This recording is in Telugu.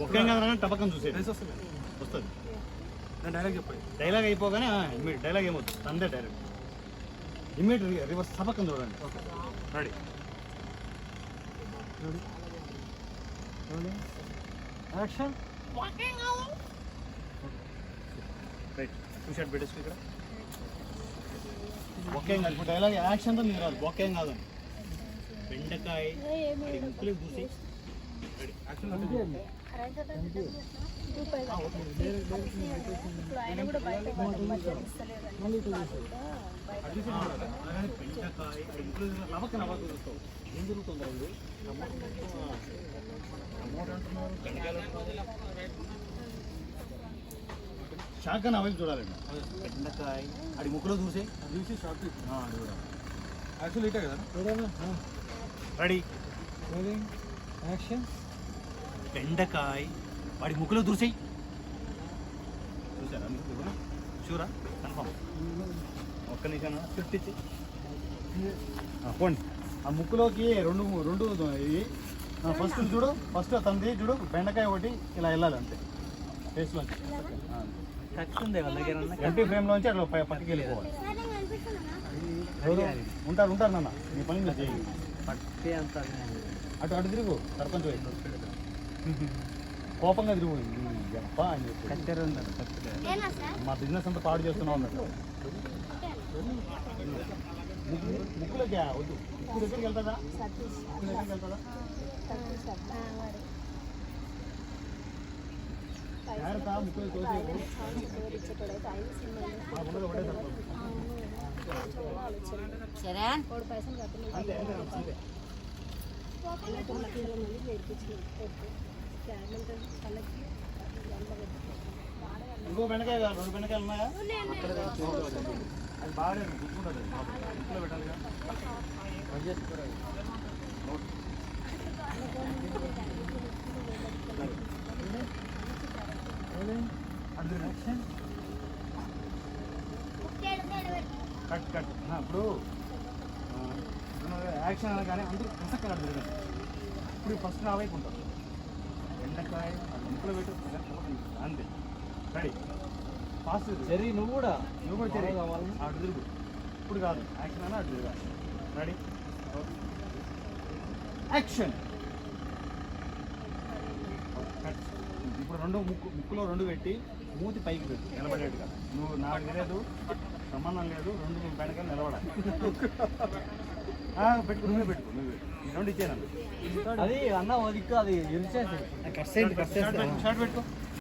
ఒకే కదా టపకం చూసే వస్తుంది. డైలాగ్ చెప్పండి. డైలాగ్ అయిపోగానే డైలాగ్ ఏమవుతుంది అందే డైరెక్ట్ ఇమ్మీడియట్ రివర్స్ టపకం చూడండి. Ready action. Right two shot పెట్టేసి ఇక్కడ ఒకే కాదు. ఇప్పుడు డైలాగ్ యాక్షన్తో మీరు రాదు. ఒకే కాదండి. బెండకాయ ముక్కులు చూసి రెడీ యాక్షన్. ఏం జరుగుతుంది షాక్ అని అవైపు చూడాలండి. బెండకాయ అది ముక్కులో చూసి షార్ట్ చూడాలి. యాక్చువల్ ఇటే కదా. Ready action. బెండకాయ వాడి ముక్కులో దూసేయి. చూసారా మీరు? షూరా కన్ఫామ్. ఒక్క నిమిషం స్క్రిప్ట్ ఇచ్చి పోండి. ఆ ముక్కులోకి రెండు ఇవి ఫస్ట్ చూడు. ఫస్ట్ తంది చూడు. బెండకాయ ఒకటి ఇలా వెళ్ళాలి అంతే ఫేస్లోంచి. ఎంపీ ఫ్రేమ్లోంచి అట్లా పక్కకి వెళ్ళిపోవాలి. ఉంటారు నాన్న. నీ పని మీరు చేయి. అటు తిరుగు. సర్పంచ్ కోపంగా తిరుగు. ఎప్ప అని చెప్పి మా బిజినెస్ అంతా పాడు చేస్తున్నావు అన్నట్టు. ముక్కులోకి వద్దు. ముక్కు దగ్గరికి వెళ్తుందా? ముక్కు దగ్గరికి వెళ్తుందా? జాగ్రత్త. ముక్కులో తోసేయకు. అంతే అంతే. ఇంకో బెండకాయ కాదు. 2 బెండకాయలు ఉన్నాయా? అది బాగా గుర్తుంటుంది. ఇంట్లో పెట్టాలిగా. Cut cut. ఇప్పుడు యాక్షన్ అనగానే అందరూ కసక్కగా తిరగండి. ఇప్పుడు ఫస్ట్ నా వైపు ఉంటారు. బెండకాయ ఇంట్లో పెట్టు. అంతే. Ready fast. సరే నువ్వు కూడా చెరీ కావాలి. అటు తిరుగు. ఇప్పుడు కాదు యాక్షన్ అని అటు తిరగాలి. Ready action. ఇప్పుడు ముక్కులో 2 పెట్టి మూతి పైకి పెట్టు నిలబడేట్టుగా. నువ్వు నాకు తెలియదు, సంబంధం లేదు. 2 బెండకాయలు నిలబడాలి. పెట్టుకు. నువ్వే పెట్టుకో. నువ్వే 2 ఇచ్చాను. అది అన్న అది షార్ట్ పెట్టుకో.